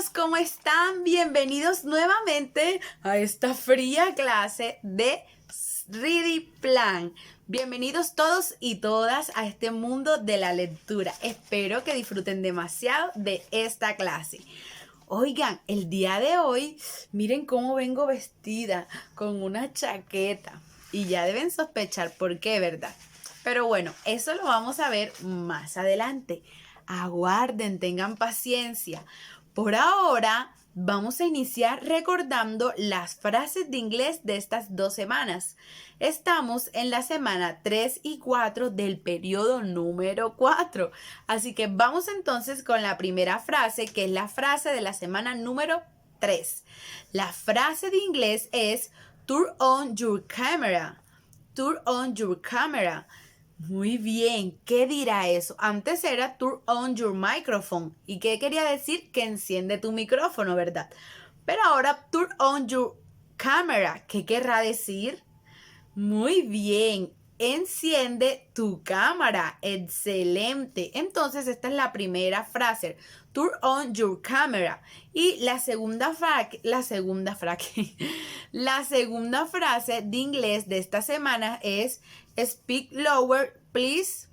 niños, ¿cómo están? Bienvenidos nuevamente a esta fría clase de Ready Plan. Bienvenidos todos y todas a este mundo de la lectura. Espero que disfruten demasiado de esta clase. Oigan, el día de hoy, miren cómo vengo vestida con una chaqueta. Y ya deben sospechar por qué, ¿verdad? Pero bueno, eso lo vamos a ver más adelante. Aguarden, tengan paciencia. Por ahora, vamos a iniciar recordando las frases de inglés de estas 2 semanas. Estamos en la semana 3 y 4 del periodo número 4. Así que vamos entonces con la primera frase, que es la frase de la semana número 3. La frase de inglés es turn on your camera. Turn on your camera. Muy bien, ¿qué dirá eso? Antes era turn on your microphone. ¿Y qué quería decir? Que enciende tu micrófono, ¿verdad? Pero ahora turn on your camera. ¿Qué querrá decir? Muy bien, enciende tu cámara. Excelente. Entonces esta es la primera frase. Turn on your camera. Y la segunda frase de inglés de esta semana es speak lower, please.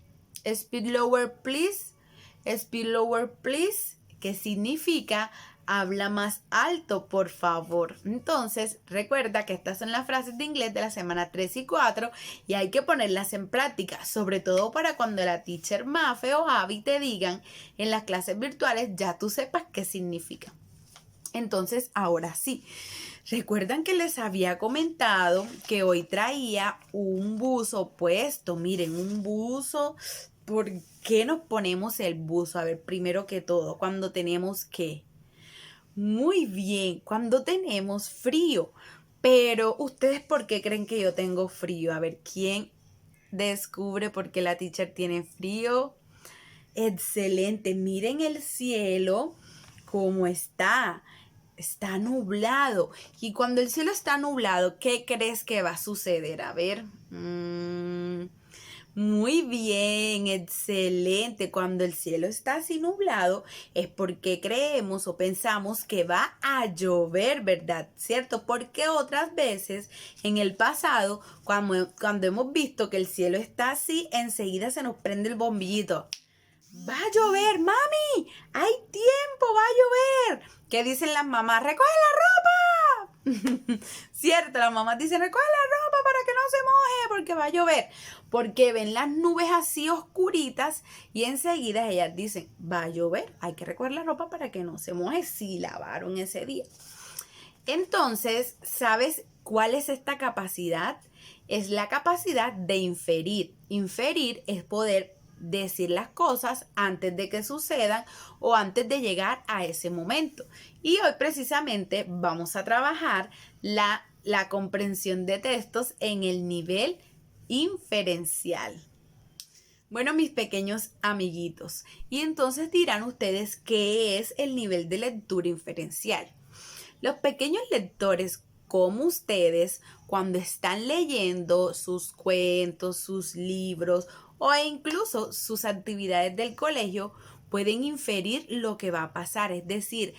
Speak lower, please. Speak lower, please. Que significa habla más alto, por favor. Entonces, recuerda que estas son las frases de inglés de la semana 3 y 4 y hay que ponerlas en práctica, sobre todo para cuando la teacher Mafe o Javi te digan en las clases virtuales, ya tú sepas qué significa. Entonces, ahora sí. ¿Recuerdan que les había comentado que hoy traía un buzo puesto? Miren, un buzo. ¿Por qué nos ponemos el buzo? A ver, primero que todo, cuando tenemos ¿qué? Muy bien, cuando tenemos frío. Pero, ¿ustedes por qué creen que yo tengo frío? A ver, ¿quién descubre por qué la teacher tiene frío? Excelente, miren el cielo cómo está. Está nublado. Y cuando el cielo está nublado, ¿qué crees que va a suceder? A ver. Muy bien, excelente. Cuando el cielo está así nublado es porque creemos o pensamos que va a llover, ¿verdad? ¿Cierto? Porque otras veces en el pasado, cuando hemos visto que el cielo está así, enseguida se nos prende el bombillito. ¡Va a llover, mami! ¡Hay tiempo! ¡Va a llover! ¿Qué dicen las mamás? ¡Recoge la ropa! Cierto, las mamás dicen, recoge la ropa para que no se moje porque va a llover. Porque ven las nubes así oscuritas y enseguida ellas dicen, va a llover, hay que recoger la ropa para que no se moje si lavaron ese día. Entonces, ¿sabes cuál es esta capacidad? Es la capacidad de inferir. Inferir es poder decir las cosas antes de que sucedan o antes de llegar a ese momento. Y hoy precisamente vamos a trabajar la comprensión de textos en el nivel inferencial. Bueno, mis pequeños amiguitos, y entonces dirán ustedes qué es el nivel de lectura inferencial. Los pequeños lectores como ustedes, cuando están leyendo sus cuentos, sus libros o incluso sus actividades del colegio, pueden inferir lo que va a pasar, es decir,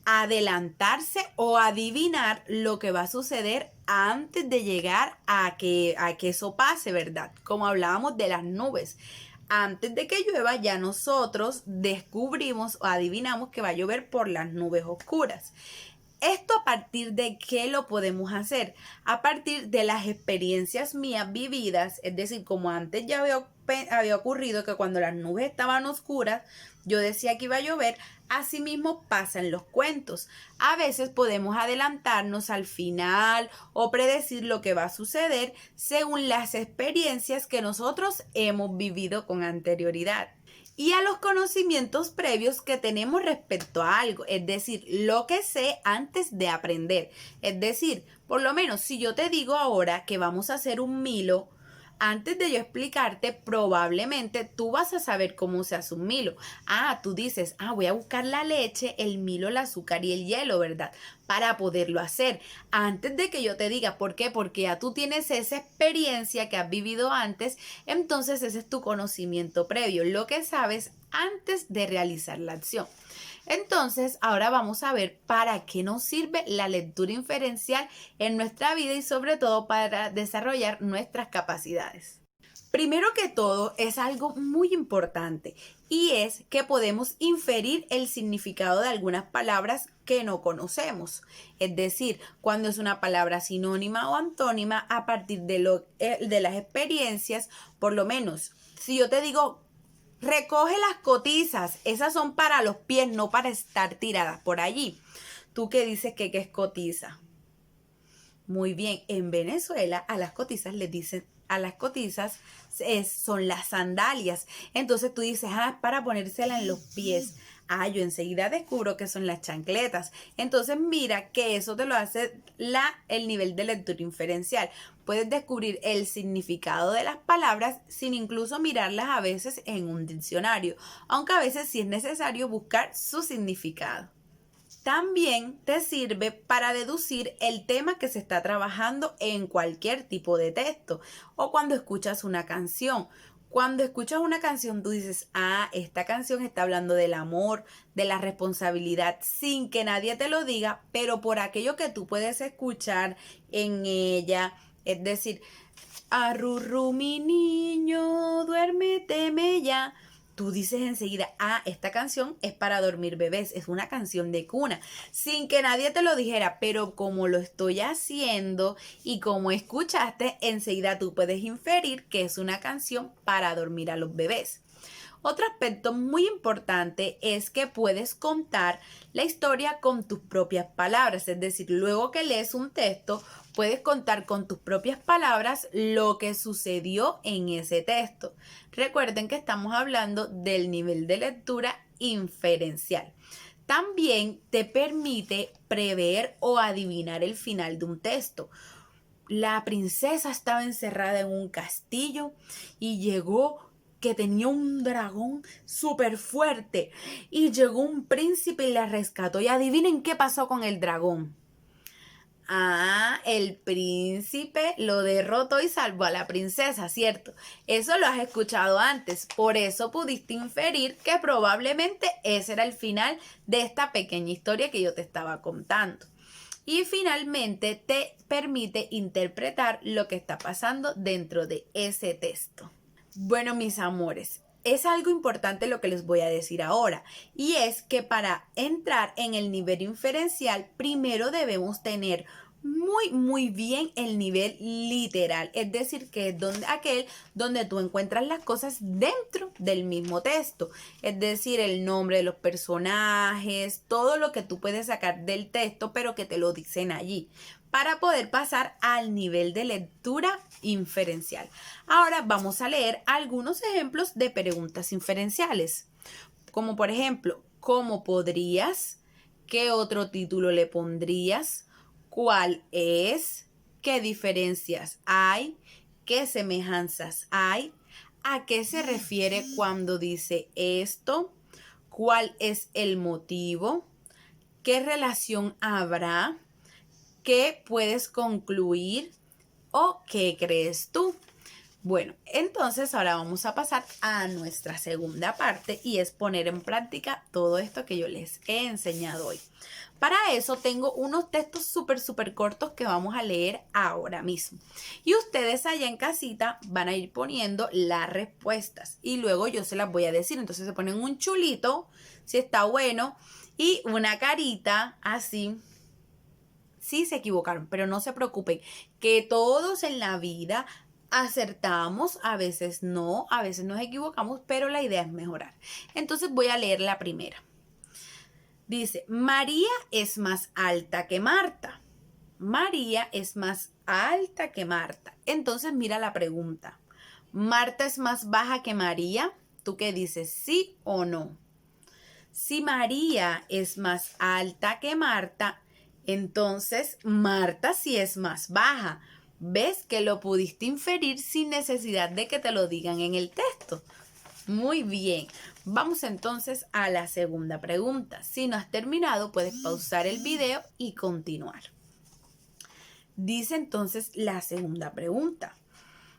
adelantarse o adivinar lo que va a suceder antes de llegar a que eso pase, ¿verdad? Como hablábamos de las nubes. Antes de que llueva, ya nosotros descubrimos o adivinamos que va a llover por las nubes oscuras. ¿Esto a partir de qué lo podemos hacer? A partir de las experiencias mías vividas, es decir, como antes ya había ocurrido que cuando las nubes estaban oscuras, yo decía que iba a llover, asimismo pasa en los cuentos. A veces podemos adelantarnos al final o predecir lo que va a suceder según las experiencias que nosotros hemos vivido con anterioridad. Y a los conocimientos previos que tenemos respecto a algo, es decir, lo que sé antes de aprender. Es decir, por lo menos si yo te digo ahora que vamos a hacer un Milo, antes de yo explicarte, probablemente tú vas a saber cómo se hace un Milo. Tú dices, voy a buscar la leche, el Milo, el azúcar y el hielo, ¿verdad? Para poderlo hacer. Antes de que yo te diga, ¿por qué? Porque ya tú tienes esa experiencia que has vivido antes, entonces ese es tu conocimiento previo, lo que sabes antes de realizar la acción. Entonces, ahora vamos a ver para qué nos sirve la lectura inferencial en nuestra vida y sobre todo para desarrollar nuestras capacidades. Primero que todo, es algo muy importante y es que podemos inferir el significado de algunas palabras que no conocemos. Es decir, cuando es una palabra sinónima o antónima a partir de las experiencias, por lo menos, si yo te digo recoge las cotizas, esas son para los pies, no para estar tiradas por allí. ¿Tú qué dices que qué es cotiza? Muy bien, en Venezuela a las cotizas les dicen, a las cotizas son las sandalias. Entonces tú dices, para ponérsela en los pies. Yo enseguida descubro que son las chancletas. Entonces mira que eso te lo hace el nivel de lectura inferencial. Puedes descubrir el significado de las palabras sin incluso mirarlas a veces en un diccionario, aunque a veces sí es necesario buscar su significado. También te sirve para deducir el tema que se está trabajando en cualquier tipo de texto o cuando escuchas una canción. Cuando escuchas una canción, tú dices, esta canción está hablando del amor, de la responsabilidad, sin que nadie te lo diga, pero por aquello que tú puedes escuchar en ella. Es decir, arrurru mi niño, duérmeteme ya. Tú dices enseguida, esta canción es para dormir bebés, es una canción de cuna, sin que nadie te lo dijera, pero como lo estoy haciendo y como escuchaste, enseguida tú puedes inferir que es una canción para dormir a los bebés. Otro aspecto muy importante es que puedes contar la historia con tus propias palabras, es decir, luego que lees un texto, puedes contar con tus propias palabras lo que sucedió en ese texto. Recuerden que estamos hablando del nivel de lectura inferencial. También te permite prever o adivinar el final de un texto. La princesa estaba encerrada en un castillo y llegó que tenía un dragón súper fuerte y llegó un príncipe y la rescató. Y adivinen qué pasó con el dragón. El príncipe lo derrotó y salvó a la princesa, ¿cierto? Eso lo has escuchado antes, por eso pudiste inferir que probablemente ese era el final de esta pequeña historia que yo te estaba contando. Y finalmente te permite interpretar lo que está pasando dentro de ese texto. Bueno, mis amores, es algo importante lo que les voy a decir ahora, y es que para entrar en el nivel inferencial, primero debemos tener muy bien el nivel literal, es decir, que es aquel donde tú encuentras las cosas dentro del mismo texto, es decir, el nombre de los personajes, todo lo que tú puedes sacar del texto, pero que te lo dicen allí, para poder pasar al nivel de lectura inferencial. Ahora vamos a leer algunos ejemplos de preguntas inferenciales, como por ejemplo, ¿cómo podrías? ¿Qué otro título le pondrías? ¿Cuál es? ¿Qué diferencias hay? ¿Qué semejanzas hay? ¿A qué se refiere cuando dice esto? ¿Cuál es el motivo? ¿Qué relación habrá? ¿Qué puedes concluir? ¿O qué crees tú? Bueno, entonces ahora vamos a pasar a nuestra segunda parte y es poner en práctica todo esto que yo les he enseñado hoy. Para eso tengo unos textos súper cortos que vamos a leer ahora mismo. Y ustedes allá en casita van a ir poniendo las respuestas y luego yo se las voy a decir. Entonces se ponen un chulito, si está bueno, y una carita así. Sí se equivocaron, pero no se preocupen, que todos en la vida acertamos, a veces no, a veces nos equivocamos, pero la idea es mejorar. Entonces voy a leer la primera. Dice, María es más alta que Marta. María es más alta que Marta. Entonces mira la pregunta. ¿Marta es más baja que María? ¿Tú qué dices? ¿Sí o no? Si María es más alta que Marta, entonces Marta sí es más baja. ¿Ves que lo pudiste inferir sin necesidad de que te lo digan en el texto? Muy bien. Vamos entonces a la segunda pregunta. Si no has terminado, puedes pausar el video y continuar. Dice entonces la segunda pregunta.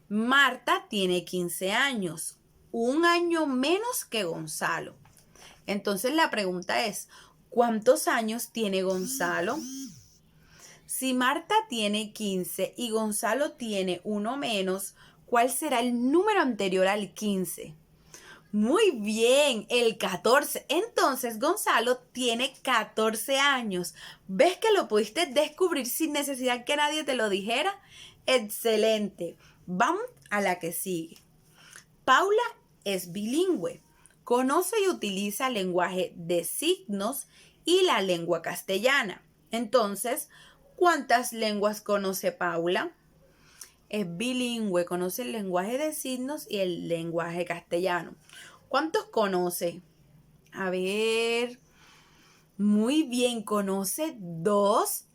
Marta tiene 15 años, un año menos que Gonzalo. Entonces la pregunta es, ¿cuántos años tiene Gonzalo? Si Marta tiene 15 y Gonzalo tiene uno menos, ¿cuál será el número anterior al 15? Muy bien, el 14. Entonces Gonzalo tiene 14 años. ¿Ves que lo pudiste descubrir sin necesidad que nadie te lo dijera? Excelente. Vamos a la que sigue. Paula es bilingüe. Conoce y utiliza el lenguaje de signos y la lengua castellana. Entonces, ¿cuántas lenguas conoce Paula? Es bilingüe, conoce el lenguaje de signos y el lenguaje castellano. ¿Cuántos conoce? A ver, muy bien, conoce dos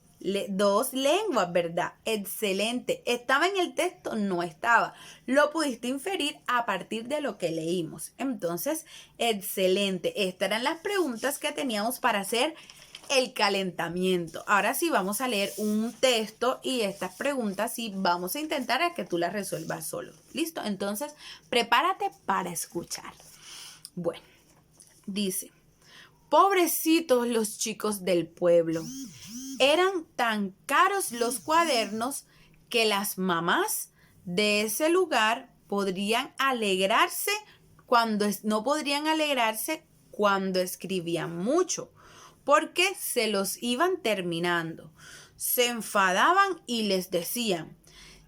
lenguas, ¿verdad? Excelente. ¿Estaba en el texto? No estaba. Lo pudiste inferir a partir de lo que leímos. Entonces, excelente. Estas eran las preguntas que teníamos para hacer el calentamiento. Ahora sí vamos a leer un texto y estas preguntas sí vamos a intentar a que tú las resuelvas solo. ¿Listo? Entonces, prepárate para escuchar. Bueno, dice, pobrecitos los chicos del pueblo. Eran tan caros los cuadernos que las mamás de ese lugar no podrían alegrarse cuando escribían mucho, porque se los iban terminando. Se enfadaban y les decían,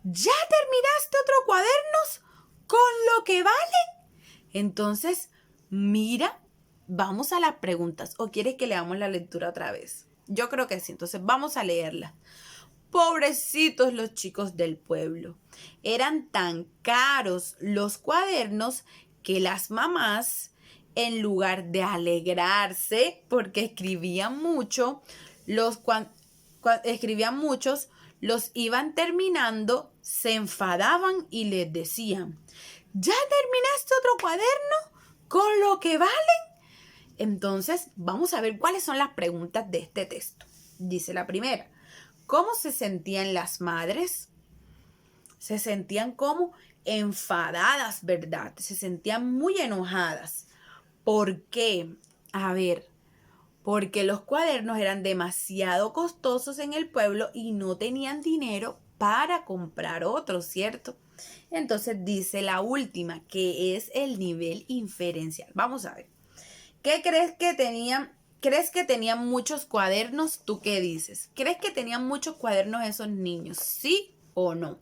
¿ya terminaste otro cuadernos con lo que valen? Entonces, mira, vamos a las preguntas. ¿O quieres que leamos la lectura otra vez? Yo creo que sí, entonces vamos a leerla. Pobrecitos los chicos del pueblo. Eran tan caros los cuadernos que las mamás, en lugar de alegrarse porque escribían mucho, escribían muchos, los iban terminando, se enfadaban y les decían, ¿ya terminaste otro cuaderno con lo que valen? Entonces, vamos a ver cuáles son las preguntas de este texto. Dice la primera, ¿cómo se sentían las madres? Se sentían como enfadadas, ¿verdad? Se sentían muy enojadas. ¿Por qué? A ver, porque los cuadernos eran demasiado costosos en el pueblo y no tenían dinero para comprar otros, ¿cierto? Entonces dice la última, que es el nivel inferencial. Vamos a ver. ¿Qué crees que tenían? ¿Crees que tenían muchos cuadernos? ¿Tú qué dices? ¿Crees que tenían muchos cuadernos esos niños? ¿Sí o no?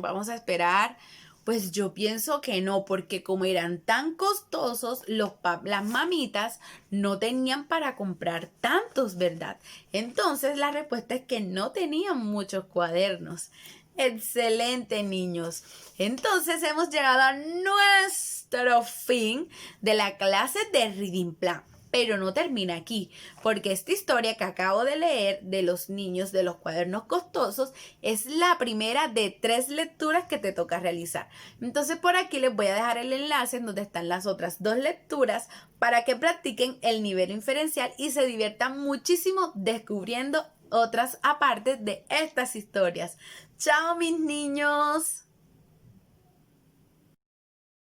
Vamos a esperar. Pues yo pienso que no, porque como eran tan costosos, las mamitas no tenían para comprar tantos, ¿verdad? Entonces la respuesta es que no tenían muchos cuadernos. Excelente, niños. Entonces hemos llegado a nuestro fin de la clase de Reading Plan. Pero no termina aquí, porque esta historia que acabo de leer de los niños de los cuadernos costosos es la primera de 3 lecturas que te toca realizar. Entonces por aquí les voy a dejar el enlace en donde están las otras 2 lecturas para que practiquen el nivel inferencial y se diviertan muchísimo descubriendo otras aparte de estas historias. ¡Chao, mis niños!